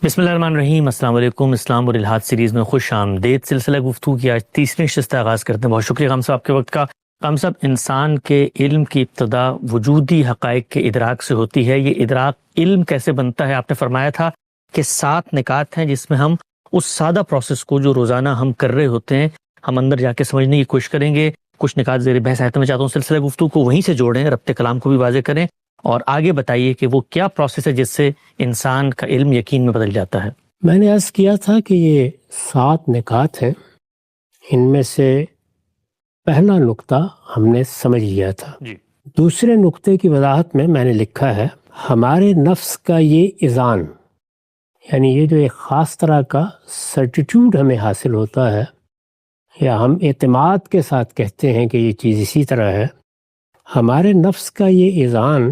بسم اللہ الرحمن الرحیم۔ السلام علیکم۔ اسلام اور الحاد سیریز میں خوش آمدید۔ سلسلہ گفتگو کی آج تیسری نشست کا آغاز کرتے ہیں۔ بہت شکریہ قام صاحب کے وقت کا۔ قام صاحب، انسان کے علم کی ابتدا وجودی حقائق کے ادراک سے ہوتی ہے۔ یہ ادراک علم کیسے بنتا ہے؟ آپ نے فرمایا تھا کہ 7 نکات ہیں جس میں ہم اس سادہ پروسیس کو جو روزانہ ہم کر رہے ہوتے ہیں ہم اندر جا کے سمجھنے کی کوشش کریں گے۔ کچھ نکات زیر بحث آتے میں چاہتا ہوں سلسلہ گفتگو کو وہیں سے جوڑیں، ربط کلام کو بھی واضح کریں اور آگے بتائیے کہ وہ کیا پروسیس ہے جس سے انسان کا علم یقین میں بدل جاتا ہے۔ میں نے عرض کیا تھا کہ یہ 7 نکات ہیں، ان میں سے پہلا نقطہ ہم نے سمجھ لیا تھا۔ دوسرے نقطے کی وضاحت میں نے لکھا ہے ہمارے نفس کا یہ اذعان، یعنی یہ جو ایک خاص طرح کا سرٹیٹیوڈ ہمیں حاصل ہوتا ہے یا ہم اعتماد کے ساتھ کہتے ہیں کہ یہ چیز اسی طرح ہے، ہمارے نفس کا یہ اذعان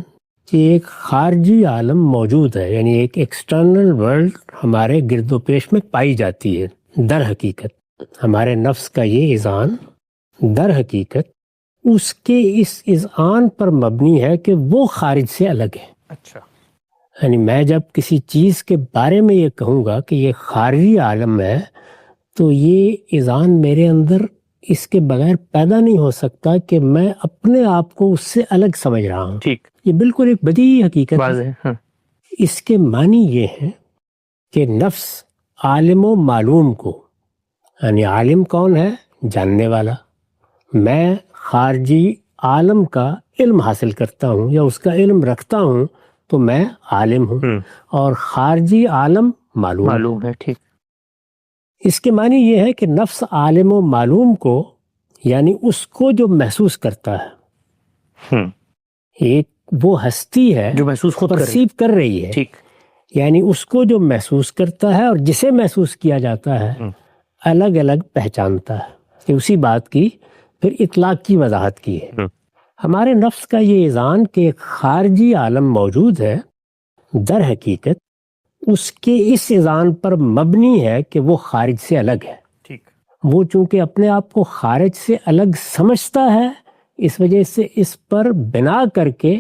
کہ ایک خارجی عالم موجود ہے، یعنی ایک ایکسٹرنل ورلڈ ہمارے گرد و پیش میں پائی جاتی ہے۔ در حقیقت ہمارے نفس کا یہ اذعان در حقیقت اس کے اس اذعان پر مبنی ہے کہ وہ خارج سے الگ ہے۔ اچھا، یعنی میں جب کسی چیز کے بارے میں یہ کہوں گا کہ یہ خارجی عالم ہے تو یہ اذعان میرے اندر اس کے بغیر پیدا نہیں ہو سکتا کہ میں اپنے آپ کو اس سے الگ سمجھ رہا ہوں۔ ٹھیک، یہ بالکل ایک بدیہی حقیقت ہے۔ واضح ہے۔ ہاں، اس کے معنی یہ ہے کہ نفس عالم و معلوم کو، یعنی عالم کون ہے؟ جاننے والا۔ میں خارجی عالم کا علم حاصل کرتا ہوں یا اس کا علم رکھتا ہوں تو میں عالم ہوں، اور خارجی عالم معلوم ہے۔ ٹھیک، اس کے معنی یہ ہے کہ نفس عالم و معلوم کو، یعنی اس کو جو محسوس کرتا ہے، ایک وہ ہستی ہے جو محسوس خود پرسیو کر رہی ہے، ٹھیک، یعنی اس کو جو محسوس کرتا ہے اور جسے محسوس کیا جاتا ہے الگ الگ پہچانتا ہے۔ کہ اسی بات کی پھر اطلاق کی وضاحت کی ہے۔ ہمارے نفس کا یہ اذعان کہ ایک خارجی عالم موجود ہے، در حقیقت اس کے اس اذعان پر مبنی ہے کہ وہ خارج سے الگ ہے۔ ٹھیک، وہ چونکہ اپنے آپ کو خارج سے الگ سمجھتا ہے، اس وجہ سے اس پر بنا کر کے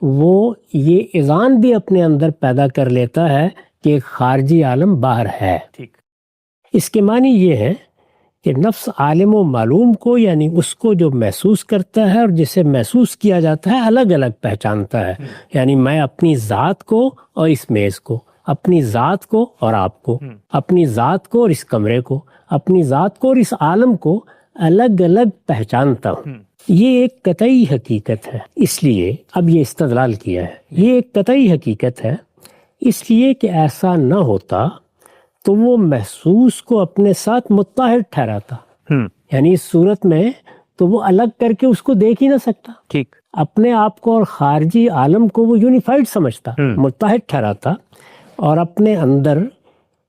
وہ یہ اذعان بھی اپنے اندر پیدا کر لیتا ہے کہ ایک خارجی عالم باہر ہے۔ ٹھیک، اس کے معنی یہ ہے کہ نفس عالم و معلوم کو، یعنی اس کو جو محسوس کرتا ہے اور جسے محسوس کیا جاتا ہے الگ الگ پہچانتا ہے۔ یعنی میں اپنی ذات کو اور اس میز کو، اپنی ذات کو اور آپ کو، اپنی ذات کو اور اس کمرے کو، اپنی ذات کو اور اس عالم کو الگ الگ پہچانتا ہوں۔ یہ ایک قطعی حقیقت ہے، اس لیے اب یہ استدلال کیا ہے، یہ ایک قطعی حقیقت ہے اس لیے کہ ایسا نہ ہوتا تو وہ محسوس کو اپنے ساتھ متحد ٹھہراتا، یعنی اس صورت میں تو وہ الگ کر کے اس کو دیکھ ہی نہ سکتا۔ ٹھیک، اپنے آپ کو اور خارجی عالم کو وہ یونیفائڈ سمجھتا، متحد ٹھہراتا، اور اپنے اندر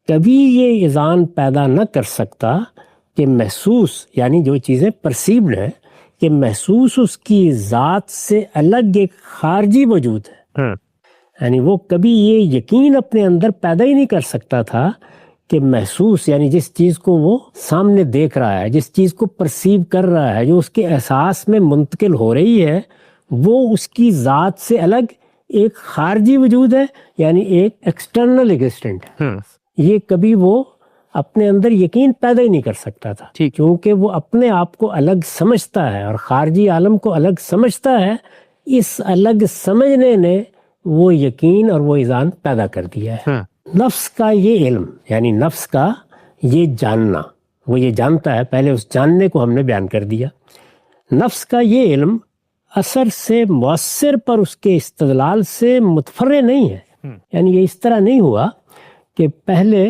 کبھی یہ اذعان پیدا نہ کر سکتا کہ محسوس، یعنی جو چیزیں پرسیوڈ ہیں، کہ محسوس اس کی ذات سے الگ ایک خارجی وجود ہے۔ یعنی وہ کبھی یہ یقین اپنے اندر پیدا ہی نہیں کر سکتا تھا کہ محسوس، یعنی جس چیز کو وہ سامنے دیکھ رہا ہے، جس چیز کو پرسیو کر رہا ہے، جو اس کے احساس میں منتقل ہو رہی ہے، وہ اس کی ذات سے الگ ایک خارجی وجود ہے، یعنی ایک ایکسٹرنل ایگزسٹنٹ ہے۔ یہ کبھی وہ اپنے اندر یقین پیدا ہی نہیں کر سکتا تھا، کیونکہ وہ اپنے آپ کو الگ سمجھتا ہے اور خارجی عالم کو الگ سمجھتا ہے۔ اس الگ سمجھنے نے وہ یقین اور وہ اذعان پیدا کر دیا ہے۔ نفس کا یہ علم، یعنی نفس کا یہ جاننا، وہ یہ جانتا ہے، پہلے اس جاننے کو ہم نے بیان کر دیا۔ نفس کا یہ علم اثر سے مؤثر پر اس کے استدلال سے متفرع نہیں ہے، یعنی یہ اس طرح نہیں ہوا کہ پہلے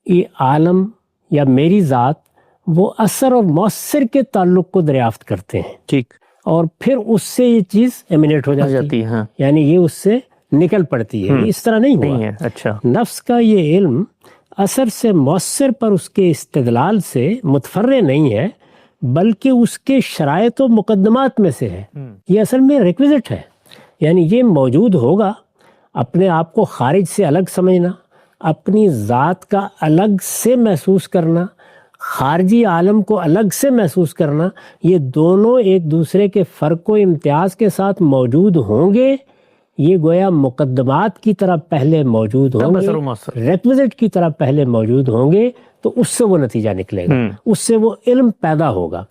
یہ عالم یا میری ذات وہ اثر اور مؤثر کے تعلق کو دریافت کرتے ہیں، ٹھیک، اور پھر اس سے یہ چیز ایمینیٹ ہو جاتی ہے، یعنی یہ اس سے نکل پڑتی ہے۔ اس طرح نہیں ہوا۔ اچھا، نفس کا یہ علم اثر سے مؤثر پر اس کے استدلال سے متفرع نہیں ہے، بلکہ اس کے شرائط و مقدمات میں سے ہے۔ یہ اصل میں ریکویزٹ ہے، یعنی یہ موجود ہوگا۔ اپنے آپ کو خارج سے الگ سمجھنا، اپنی ذات کا الگ سے محسوس کرنا، خارجی عالم کو الگ سے محسوس کرنا، یہ دونوں ایک دوسرے کے فرق و امتیاز کے ساتھ موجود ہوں گے یہ گویا مقدمات کی طرح پہلے موجود ہوں گے، ریکویزٹ کی طرح پہلے موجود ہوں گے، تو اس سے وہ نتیجہ نکلے گا، اس سے وہ علم پیدا ہوگا۔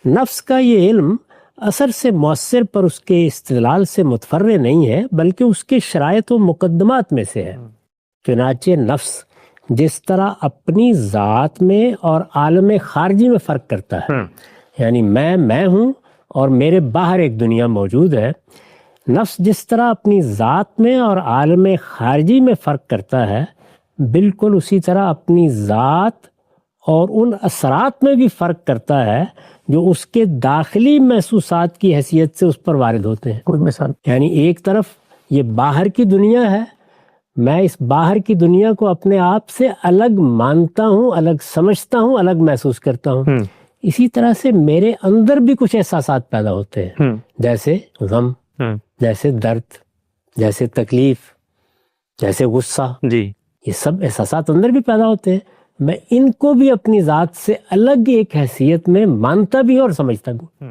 نفس کا یہ علم اثر سے مؤثر پر اس کے استدلال سے متفرع نہیں ہے، بلکہ اس کے شرائط و مقدمات میں سے ہے۔ چنانچہ نفس جس طرح اپنی ذات میں اور عالم خارجی میں فرق کرتا ہے، یعنی میں ہوں اور میرے باہر ایک دنیا موجود ہے، نفس جس طرح اپنی ذات میں اور عالم خارجی میں فرق کرتا ہے، بالکل اسی طرح اپنی ذات اور ان اثرات میں بھی فرق کرتا ہے جو اس کے داخلی محسوسات کی حیثیت سے اس پر وارد ہوتے ہیں۔ کوئی مثال؟ یعنی ایک طرف یہ باہر کی دنیا ہے، میں اس باہر کی دنیا کو اپنے آپ سے الگ مانتا ہوں، الگ سمجھتا ہوں، الگ محسوس کرتا ہوں۔ اسی طرح سے میرے اندر بھی کچھ احساسات پیدا ہوتے ہیں، جیسے غم، جیسے درد، جیسے تکلیف، جیسے غصہ، یہ سب احساسات اندر بھی پیدا ہوتے ہیں۔ میں ان کو بھی اپنی ذات سے الگ ایک حیثیت میں مانتا بھی اور سمجھتا بھی،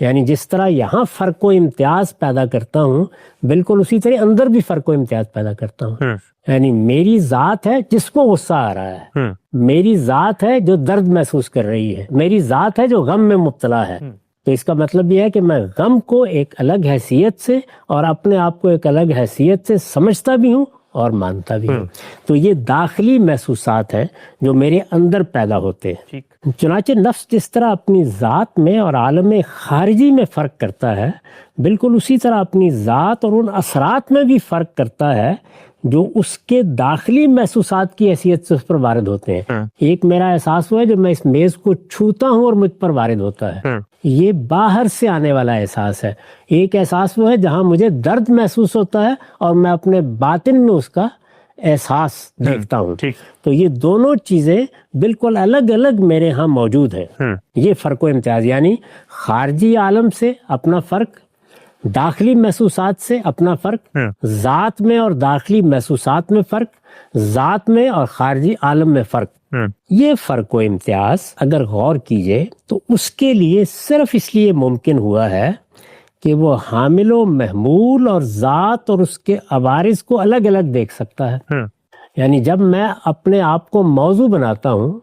یعنی جس طرح یہاں فرق و امتیاز پیدا کرتا ہوں، بالکل اسی طرح اندر بھی فرق و امتیاز پیدا کرتا ہوں۔ یعنی میری ذات ہے جس کو غصہ آ رہا ہے، میری ذات ہے جو درد محسوس کر رہی ہے، میری ذات ہے جو غم میں مبتلا ہے۔ تو اس کا مطلب یہ ہے کہ میں غم کو ایک الگ حیثیت سے اور اپنے آپ کو ایک الگ حیثیت سے سمجھتا بھی ہوں اور مانتا بھی ہوں۔ تو یہ داخلی محسوسات ہیں جو میرے اندر پیدا ہوتے ہیں۔ چنانچہ نفس جس طرح اپنی ذات میں اور عالم خارجی میں فرق کرتا ہے، بالکل اسی طرح اپنی ذات اور ان اثرات میں بھی فرق کرتا ہے جو اس کے داخلی محسوسات کی حیثیت سے اس پر وارد ہوتے ہیں۔ ایک میرا احساس ہوا ہے جب میں اس میز کو چھوتا ہوں اور مجھ پر وارد ہوتا ہے، یہ باہر سے آنے والا احساس ہے۔ ایک احساس وہ ہے جہاں مجھے درد محسوس ہوتا ہے اور میں اپنے باطن میں اس کا احساس دیکھتا ہوں۔ تو یہ دونوں چیزیں بالکل الگ الگ میرے ہاں موجود ہیں۔ یہ فرق و امتیاز، یعنی خارجی عالم سے اپنا فرق، داخلی محسوسات سے اپنا فرق، ذات میں اور داخلی محسوسات میں فرق، ذات میں اور خارجی عالم میں فرق۔ یہ فرق و امتیاز اگر غور کیجئے تو اس کے لیے صرف اس لیے ممکن ہوا ہے کہ وہ حامل و محمول اور ذات اور اس کے عوارض کو الگ الگ دیکھ سکتا ہے۔ یعنی جب میں اپنے آپ کو موضوع بناتا ہوں،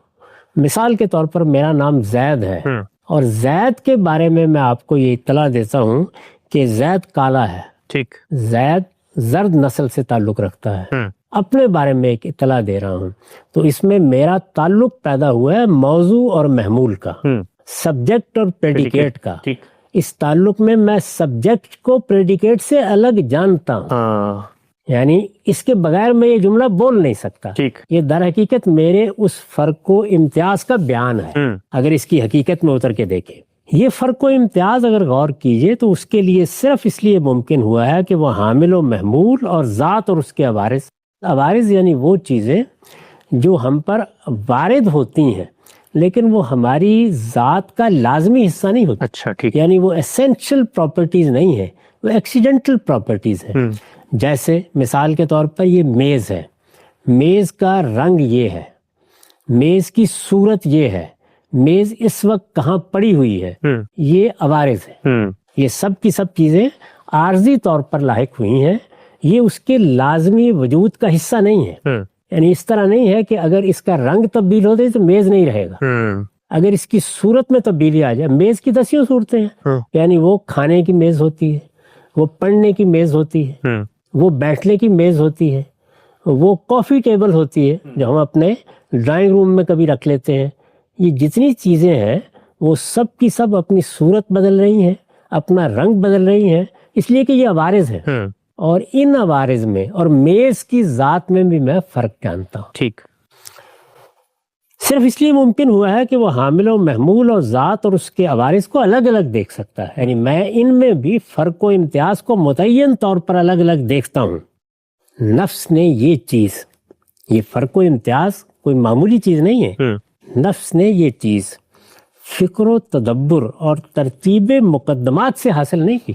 مثال کے طور پر میرا نام زید ہے اور زید کے بارے میں آپ کو یہ اطلاع دیتا ہوں کہ زید کالا ہے، زید زرد نسل سے تعلق رکھتا ہے، اپنے بارے میں ایک اطلاع دے رہا ہوں، تو اس میں میرا تعلق پیدا ہوا ہے موضوع اور محمول کا، سبجیکٹ اور پریڈیکیٹ کا۔ اس تعلق میں میں سبجیکٹ کو پریڈیکیٹ سے الگ جانتا ہوں، یعنی اس کے بغیر میں یہ جملہ بول نہیں سکتا۔ یہ در حقیقت میرے اس فرق و امتیاز کا بیان ہے اگر اس کی حقیقت میں اتر کے دیکھیں۔ یہ فرق و امتیاز اگر غور کیجئے تو اس کے لیے صرف اس لیے ممکن ہوا ہے کہ وہ حامل و محمول اور ذات اور اس کے عوارض یعنی وہ چیزیں جو ہم پر وارد ہوتی ہیں لیکن وہ ہماری ذات کا لازمی حصہ نہیں ہوتی، یعنی وہ ایسینشل پراپرٹیز نہیں ہیں، وہ ایکسیڈنٹل پراپرٹیز ہیں۔ جیسے مثال کے طور پر یہ میز ہے، میز کا رنگ یہ ہے، میز کی صورت یہ ہے، میز اس وقت کہاں پڑی ہوئی ہے، یہ عوارض ہے۔ یہ سب کی سب چیزیں عارضی طور پر لاحق ہوئی ہیں، یہ اس کے لازمی وجود کا حصہ نہیں ہے۔ یعنی اس طرح نہیں ہے کہ اگر اس کا رنگ تبدیل ہو جائے تو میز نہیں رہے گا، اگر اس کی صورت میں تبدیلی آ جائے، میز کی دسیوں صورتیں ہیں، یعنی وہ کھانے کی میز ہوتی ہے، وہ پڑھنے کی میز ہوتی ہے، وہ بیٹھنے کی میز ہوتی ہے، وہ کافی ٹیبل ہوتی ہے جو ہم اپنے ڈرائنگ روم میں کبھی رکھ لیتے ہیں۔ یہ جتنی چیزیں ہیں وہ سب کی سب اپنی صورت بدل رہی ہیں، اپنا رنگ بدل رہی ہیں، اس لیے کہ یہ عوارض ہیں، اور ان عوارض میں اور میز کی ذات میں بھی میں فرق جانتا ہوں۔ صرف اس لیے ممکن ہوا ہے کہ وہ حامل و محمول اور ذات اور اس کے عوارض کو الگ الگ دیکھ سکتا ہے، یعنی میں ان میں بھی فرق و امتیاز کو متعین طور پر الگ الگ دیکھتا ہوں۔ نفس نے یہ چیز، یہ فرق و امتیاز کوئی معمولی چیز نہیں ہے، نفس نے یہ چیز فکر و تدبر اور ترتیب مقدمات سے حاصل نہیں کی،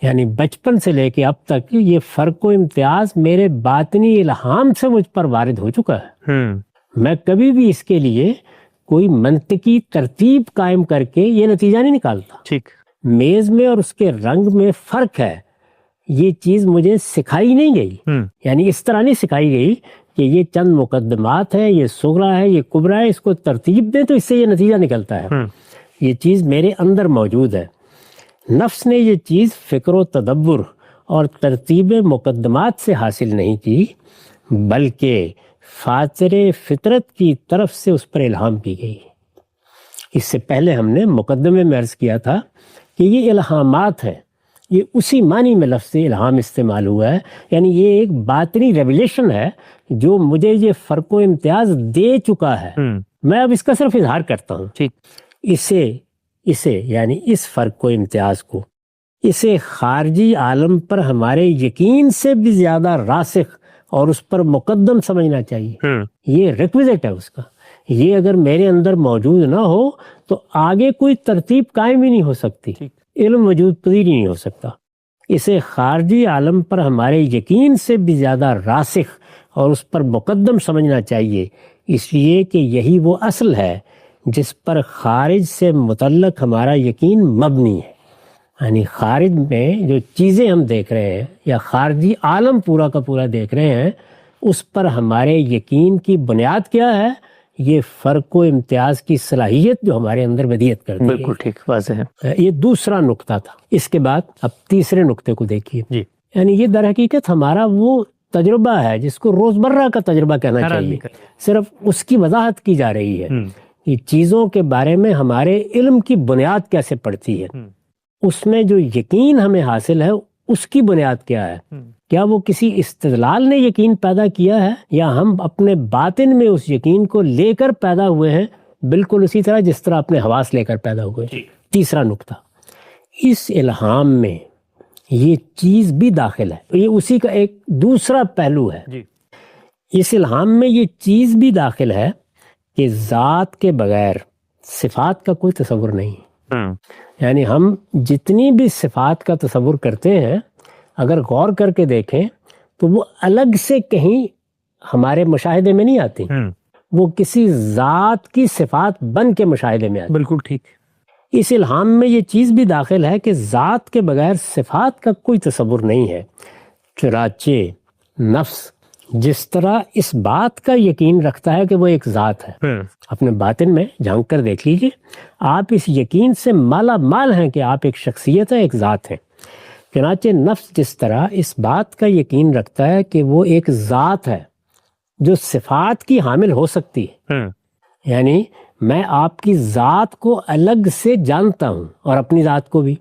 یعنی بچپن سے لے کے اب تک یہ فرق و امتیاز میرے باطنی الہام سے مجھ پر وارد ہو چکا ہے۔ میں کبھی بھی اس کے لیے کوئی منطقی ترتیب قائم کر کے یہ نتیجہ نہیں نکالتا۔ میز میں اور اس کے رنگ میں فرق ہے، یہ چیز مجھے سکھائی نہیں گئی، یعنی اس طرح نہیں سکھائی گئی کہ یہ چند مقدمات ہیں، یہ صغرا ہے، یہ کبرا ہے، اس کو ترتیب دیں تو اس سے یہ نتیجہ نکلتا ہے۔ یہ چیز میرے اندر موجود ہے۔ نفس نے یہ چیز فکر و تدبر اور ترتیب مقدمات سے حاصل نہیں کی، بلکہ فاطر فطرت کی طرف سے اس پر الہام کی گئی۔ اس سے پہلے ہم نے مقدمے میں عرض کیا تھا کہ یہ الہامات ہیں، یہ اسی معنی میں لفظ الہام استعمال ہوا ہے، یعنی یہ ایک باطنی ریویلیشن ہے جو مجھے یہ فرق و امتیاز دے چکا ہے، میں اب اس کا صرف اظہار کرتا ہوں۔ اسے یعنی اس فرق و امتیاز کو، اسے خارجی عالم پر ہمارے یقین سے بھی زیادہ راسخ اور اس پر مقدم سمجھنا چاہیے۔ یہ ریکویزٹ ہے اس کا، یہ اگر میرے اندر موجود نہ ہو تو آگے کوئی ترتیب قائم ہی نہیں ہو سکتی، علم وجود پذیر ہی نہیں ہو سکتا۔ اسے خارجی عالم پر ہمارے یقین سے بھی زیادہ راسخ اور اس پر مقدم سمجھنا چاہیے، اس لیے کہ یہی وہ اصل ہے جس پر خارج سے متعلق ہمارا یقین مبنی ہے۔ یعنی خارج میں جو چیزیں ہم دیکھ رہے ہیں یا خارجی عالم پورا کا پورا دیکھ رہے ہیں، اس پر ہمارے یقین کی بنیاد کیا ہے؟ یہ فرق و امتیاز کی صلاحیت جو ہمارے اندر ودیت کرتی ہے۔ بالکل ٹھیک، واضح ہے۔ یہ دوسرا نقطہ تھا۔ اس کے بعد اب تیسرے نقطے کو دیکھیے۔ یعنی یہ در حقیقت ہمارا وہ تجربہ ہے جس کو روزمرہ کا تجربہ کہنا چاہیے، صرف اس کی وضاحت کی جا رہی ہے۔ یہ چیزوں کے بارے میں ہمارے علم کی بنیاد کیسے پڑتی ہے، اس میں جو یقین ہمیں حاصل ہے اس کی بنیاد کیا ہے؟ کیا وہ کسی استدلال نے یقین پیدا کیا ہے یا ہم اپنے باطن میں اس یقین کو لے کر پیدا ہوئے ہیں، بالکل اسی طرح جس طرح اپنے حواس لے کر پیدا ہوئے ہیں۔ تیسرا نقطہ، اس الہام میں یہ چیز بھی داخل ہے، یہ اسی کا ایک دوسرا پہلو ہے۔ اس الہام میں یہ چیز بھی داخل ہے کہ ذات کے بغیر صفات کا کوئی تصور نہیں۔ یعنی ہم جتنی بھی صفات کا تصور کرتے ہیں، اگر غور کر کے دیکھیں تو وہ الگ سے کہیں ہمارے مشاہدے میں نہیں آتی، وہ کسی ذات کی صفات بن کے مشاہدے میں آتی۔ بالکل ٹھیک۔ اس الہام میں یہ چیز بھی داخل ہے کہ ذات کے بغیر صفات کا کوئی تصور نہیں ہے۔ چنانچہ نفس جس طرح اس بات کا یقین رکھتا ہے کہ وہ ایک ذات ہے، اپنے باطن میں جھانک کر دیکھ لیجئے، آپ اس یقین سے مالا مال ہیں کہ آپ ایک شخصیت ہے، ایک ذات ہے۔ چنانچہ نفس جس طرح اس بات کا یقین رکھتا ہے کہ وہ ایک ذات ہے جو صفات کی حامل ہو سکتی ہے، یعنی میں آپ کی ذات کو الگ سے جانتا ہوں اور اپنی ذات کو بھی،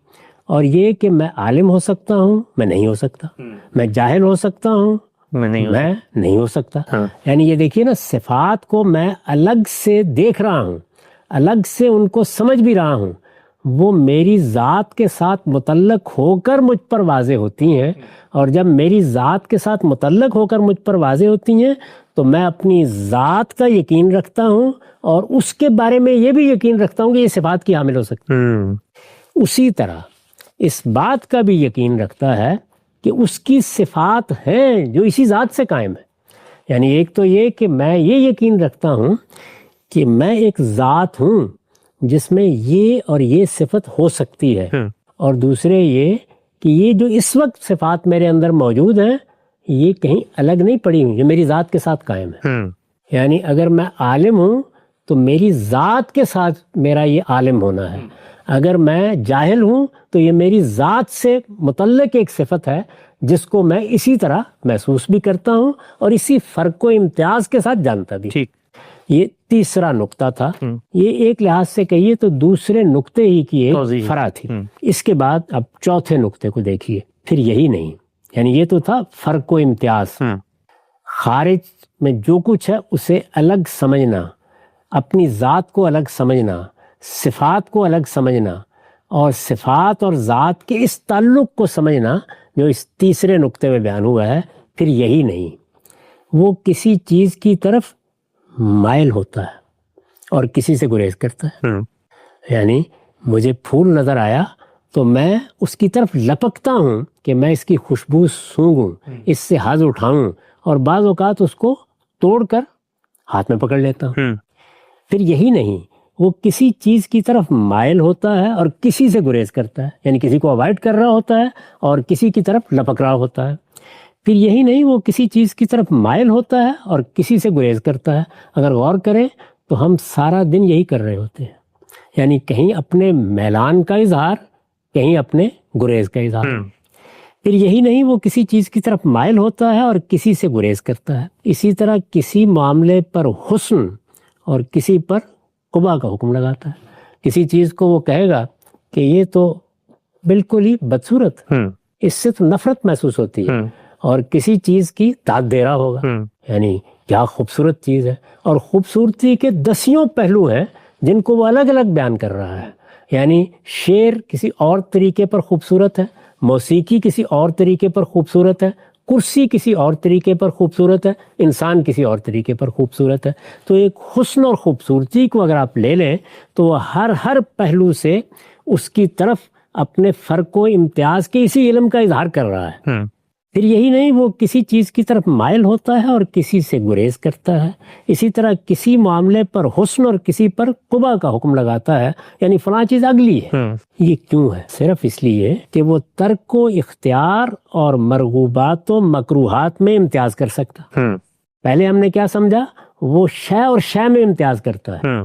اور یہ کہ میں عالم ہو سکتا ہوں، میں نہیں ہو سکتا، میں جاہل ہو سکتا ہوں، میں نہیں ہو سکتا۔ یعنی یہ دیکھیے نا، صفات کو میں الگ سے دیکھ رہا ہوں، الگ سے ان کو سمجھ بھی رہا ہوں، وہ میری ذات کے ساتھ متعلق ہو کر مجھ پر واضح ہوتی ہیں، اور جب میری ذات کے ساتھ متعلق ہو کر مجھ پر واضح ہوتی ہیں تو میں اپنی ذات کا یقین رکھتا ہوں اور اس کے بارے میں یہ بھی یقین رکھتا ہوں کہ یہ صفات کی حامل ہو سکتی ہے۔ اسی طرح اس بات کا بھی یقین رکھتا ہے کہ اس کی صفات ہیں جو اسی ذات سے قائم ہے۔ یعنی ایک تو یہ کہ میں یہ یقین رکھتا ہوں کہ میں ایک ذات ہوں جس میں یہ اور یہ صفت ہو سکتی ہے، اور دوسرے یہ کہ یہ جو اس وقت صفات میرے اندر موجود ہیں یہ کہیں الگ نہیں پڑی ہوئی، یہ میری ذات کے ساتھ قائم ہے۔ یعنی اگر میں عالم ہوں تو میری ذات کے ساتھ میرا یہ عالم ہونا ہے، اگر میں جاہل ہوں تو یہ میری ذات سے متعلق ایک صفت ہے جس کو میں اسی طرح محسوس بھی کرتا ہوں اور اسی فرق و امتیاز کے ساتھ جانتا بھی۔ یہ تیسرا نقطہ تھا، یہ ایک لحاظ سے کہیے تو دوسرے نقطے ہی کی ایک فرع تھی۔ اس کے بعد اب چوتھے نقطے کو دیکھیے، پھر یہی نہیں، یعنی یہ تو تھا فرق و امتیاز، خارج میں جو کچھ ہے اسے الگ سمجھنا، اپنی ذات کو الگ سمجھنا، صفات کو الگ سمجھنا، اور صفات اور ذات کے اس تعلق کو سمجھنا جو اس تیسرے نقطے میں بیان ہوا ہے۔ پھر یہی نہیں، وہ کسی چیز کی طرف مائل ہوتا ہے اور کسی سے گریز کرتا ہے۔ یعنی مجھے پھول نظر آیا تو میں اس کی طرف لپکتا ہوں کہ میں اس کی خوشبو سونگھوں، اس سے حظ اٹھاؤں، اور بعض اوقات اس کو توڑ کر ہاتھ میں پکڑ لیتا ہوں۔ پھر یہی نہیں، وہ کسی چیز کی طرف مائل ہوتا ہے اور کسی سے گریز کرتا ہے، یعنی کسی کو اوائڈ کر رہا ہوتا ہے اور کسی کی طرف لپک رہا ہوتا ہے۔ پھر یہی نہیں، وہ کسی چیز کی طرف مائل ہوتا ہے اور کسی سے گریز کرتا ہے۔ اگر غور کریں تو ہم سارا دن یہی کر رہے ہوتے ہیں، یعنی کہیں اپنے میلان کا اظہار، کہیں اپنے گریز کا اظہار۔ پھر یہی نہیں، وہ کسی چیز کی طرف مائل ہوتا ہے اور کسی سے گریز کرتا ہے۔ اسی طرح کسی معاملے پر حسن اور کسی پر قبح کا حکم لگاتا ہے۔ کسی چیز کو وہ کہے گا کہ یہ تو بالکل ہی بدصورت، اس سے تو نفرت محسوس ہوتی ہے، اور کسی چیز کی داد دے رہا ہوگا، یعنی کیا خوبصورت چیز ہے۔ اور خوبصورتی کے دسیوں پہلو ہیں جن کو وہ الگ الگ بیان کر رہا ہے، یعنی شعر کسی اور طریقے پر خوبصورت ہے، موسیقی کسی اور طریقے پر خوبصورت ہے، کرسی کسی اور طریقے پر خوبصورت ہے، انسان کسی اور طریقے پر خوبصورت ہے۔ تو ایک حسن اور خوبصورتی کو اگر آپ لے لیں تو وہ ہر پہلو سے اس کی طرف اپنے فرق و امتیاز کے اسی علم کا اظہار کر رہا ہے۔ پھر یہی نہیں، وہ کسی چیز کی طرف مائل ہوتا ہے اور کسی سے گریز کرتا ہے۔ اسی طرح کسی معاملے پر حسن اور کسی پر قبح کا حکم لگاتا ہے، یعنی فلاں چیز اگلی ہے۔ یہ کیوں ہے؟ صرف اس لیے کہ وہ ترک و اختیار اور مرغوبات و مکروہات میں امتیاز کر سکتا۔ پہلے ہم نے کیا سمجھا؟ وہ شے اور شے میں امتیاز کرتا ہے۔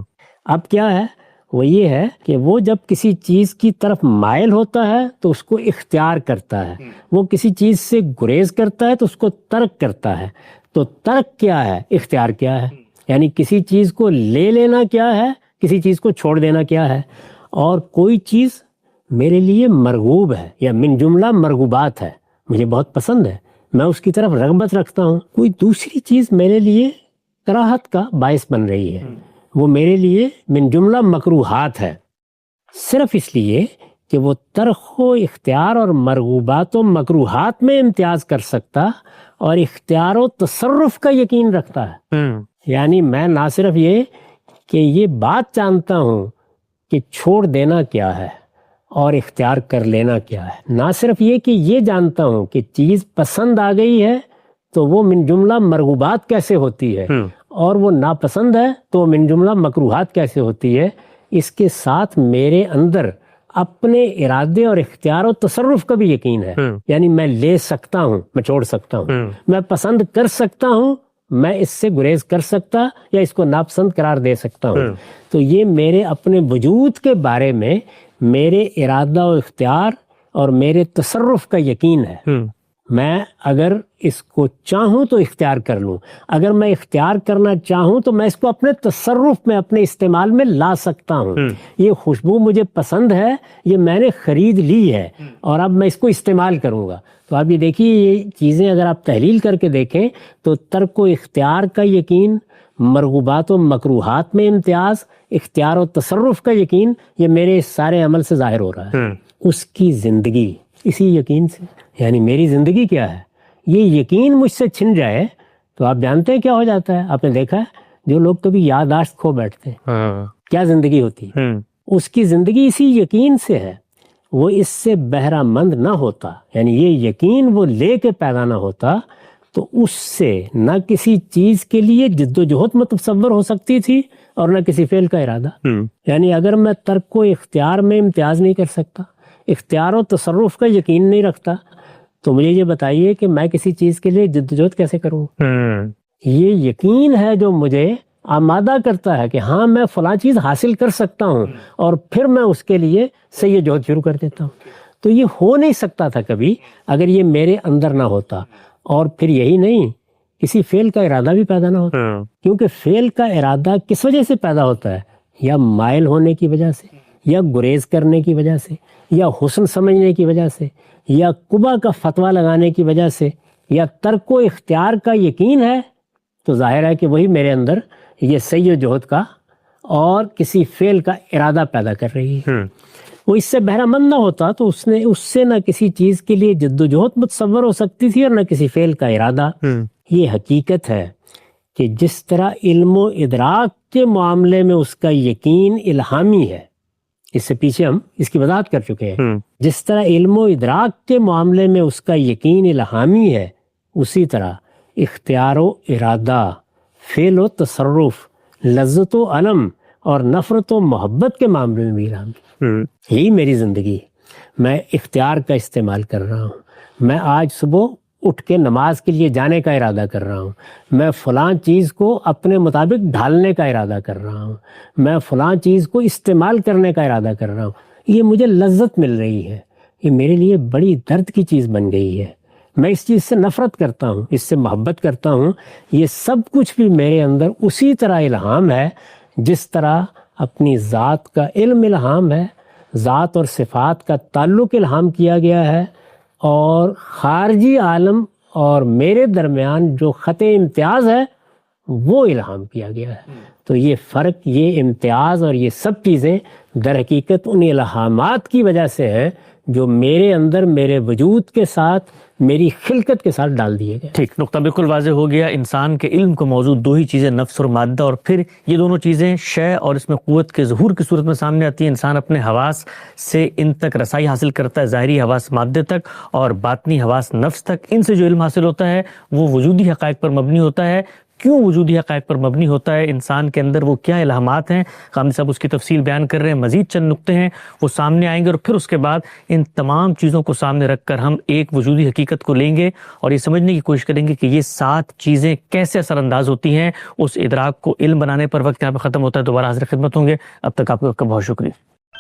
اب کیا ہے؟ وہ یہ ہے کہ وہ جب کسی چیز کی طرف مائل ہوتا ہے تو اس کو اختیار کرتا ہے، وہ کسی چیز سے گریز کرتا ہے تو اس کو ترک کرتا ہے۔ تو ترک کیا ہے؟ اختیار کیا ہے؟ یعنی کسی چیز کو لے لینا کیا ہے، کسی چیز کو چھوڑ دینا کیا ہے۔ اور کوئی چیز میرے لیے مرغوب ہے یا من جملہ مرغوبات ہے، مجھے بہت پسند ہے، میں اس کی طرف رغبت رکھتا ہوں۔ کوئی دوسری چیز میرے لیے کراہت کا باعث بن رہی ہے، وہ میرے لیے من جملہ مکروہات ہے، صرف اس لیے کہ وہ ترک و اختیار اور مرغوبات و مکروہات میں امتیاز کر سکتا اور اختیار و تصرف کا یقین رکھتا ہے۔ یعنی میں نہ صرف یہ کہ یہ بات جانتا ہوں کہ چھوڑ دینا کیا ہے اور اختیار کر لینا کیا ہے، نہ صرف یہ کہ یہ جانتا ہوں کہ چیز پسند آ گئی ہے تو وہ من جملہ مرغوبات کیسے ہوتی ہے، اور وہ ناپسند ہے تو من جملہ مکروہات کیسے ہوتی ہے، اس کے ساتھ میرے اندر اپنے ارادے اور اختیار و تصرف کا بھی یقین ہے۔ یعنی میں لے سکتا ہوں، میں چھوڑ سکتا ہوں، میں پسند کر سکتا ہوں، میں اس سے گریز کر سکتا یا اس کو ناپسند قرار دے سکتا ہوں۔ تو یہ میرے اپنے وجود کے بارے میں میرے ارادہ و اختیار اور میرے تصرف کا یقین ہے۔ میں اگر اس کو چاہوں تو اختیار کر لوں، اگر میں اختیار کرنا چاہوں تو میں اس کو اپنے تصرف میں، اپنے استعمال میں لا سکتا ہوں۔ یہ خوشبو مجھے پسند ہے، یہ میں نے خرید لی ہے اور اب میں اس کو استعمال کروں گا۔ تو آپ یہ دیکھیے، یہ چیزیں اگر آپ تحلیل کر کے دیکھیں تو ترک و اختیار کا یقین، مرغوبات و مکروہات میں امتیاز، اختیار و تصرف کا یقین، یہ میرے اس سارے عمل سے ظاہر ہو رہا ہے۔ اس کی زندگی اسی یقین سے، یعنی میری زندگی کیا ہے، یہ یقین مجھ سے چھن جائے تو آپ جانتے ہیں کیا ہو جاتا ہے۔ آپ نے دیکھا ہے جو لوگ کبھی یادداشت کھو بیٹھتے ہیں، کیا زندگی ہوتی ہے، اس کی زندگی اسی یقین سے ہے۔ وہ اس سے بہرہ مند نہ ہوتا، یعنی یہ یقین وہ لے کے پیدا نہ ہوتا تو اس سے نہ کسی چیز کے لیے جد و جہد متصور ہو سکتی تھی اور نہ کسی فعل کا ارادہ۔ یعنی اگر میں ترک و اختیار میں امتیاز نہیں کر سکتا، اختیار و تصرف کا یقین نہیں رکھتا، تو مجھے یہ بتائیے کہ میں کسی چیز کے لیے جدوجہد کیسے کروں؟ یہ یقین ہے جو مجھے آمادہ کرتا ہے کہ ہاں میں فلاں چیز حاصل کر سکتا ہوں، اور پھر میں اس کے لیے سعی جہد شروع کر دیتا ہوں۔ تو یہ ہو نہیں سکتا تھا کبھی اگر یہ میرے اندر نہ ہوتا۔ اور پھر یہی نہیں، کسی فعل کا ارادہ بھی پیدا نہ ہوتا، کیونکہ فعل کا ارادہ کس وجہ سے پیدا ہوتا ہے؟ یا مائل ہونے کی وجہ سے، یا گریز کرنے کی وجہ سے، یا حسن سمجھنے کی وجہ سے، یا قبح کا فتویٰ لگانے کی وجہ سے، یا ترک و اختیار کا یقین ہے تو ظاہر ہے کہ وہی میرے اندر یہ سعی و جہد کا اور کسی فعل کا ارادہ پیدا کر رہی ہے۔ وہ اس سے بہرہ مند نہ ہوتا تو اس سے نہ کسی چیز کے لیے جد و جہد متصور ہو سکتی تھی اور نہ کسی فعل کا ارادہ۔ یہ حقیقت ہے کہ جس طرح علم و ادراک کے معاملے میں اس کا یقین الہامی ہے، اس سے پیچھے ہم اس کی وضاحت کر چکے ہیں، جس طرح علم و ادراک کے معاملے میں اس کا یقین الہامی ہے، اسی طرح اختیار و ارادہ، فعل و تصرف، لذت و علم، اور نفرت و محبت کے معاملے میں بھی الہام کیا. یہی میری زندگی ہے. میں اختیار کا استعمال کر رہا ہوں. میں آج صبح اٹھ کے نماز کے لیے جانے کا ارادہ کر رہا ہوں. میں فلاں چیز کو اپنے مطابق ڈھالنے کا ارادہ کر رہا ہوں. میں فلاں چیز کو استعمال کرنے کا ارادہ کر رہا ہوں. یہ مجھے لذت مل رہی ہے. یہ میرے لیے بڑی درد کی چیز بن گئی ہے. میں اس چیز سے نفرت کرتا ہوں, اس سے محبت کرتا ہوں. یہ سب کچھ بھی میرے اندر اسی طرح الہام ہے جس طرح اپنی ذات کا علم الہام ہے, ذات اور صفات کا تعلق الہام کیا گیا ہے, اور خارجی عالم اور میرے درمیان جو خط امتیاز ہے وہ الہام کیا گیا ہے. تو یہ فرق, یہ امتیاز اور یہ سب چیزیں در حقیقت ان الہامات کی وجہ سے ہیں جو میرے اندر میرے وجود کے ساتھ میری خلقت کے ساتھ ڈال دیے گئے. ٹھیک, نقطہ بالکل واضح ہو گیا. انسان کے علم کو موجود دو ہی چیزیں, نفس اور مادہ, اور پھر یہ دونوں چیزیں شے اور اس میں قوت کے ظہور کی صورت میں سامنے آتی ہیں. انسان اپنے حواس سے ان تک رسائی حاصل کرتا ہے, ظاہری حواس مادے تک اور باطنی حواس نفس تک. ان سے جو علم حاصل ہوتا ہے وہ وجودی حقائق پر مبنی ہوتا ہے. کیوں وجودی حقائق پر مبنی ہوتا ہے, انسان کے اندر وہ کیا الہامات ہیں, قاضی صاحب اس کی تفصیل بیان کر رہے ہیں. مزید چند نقطے ہیں وہ سامنے آئیں گے, اور پھر اس کے بعد ان تمام چیزوں کو سامنے رکھ کر ہم ایک وجودی حقیقت کو لیں گے اور یہ سمجھنے کی کوشش کریں گے کہ یہ 7 چیزیں کیسے اثر انداز ہوتی ہیں اس ادراک کو علم بنانے پر. وقت یہاں پہ ختم ہوتا ہے, دوبارہ حاضر خدمت ہوں گے. اب تک آپ کا بہت شکریہ.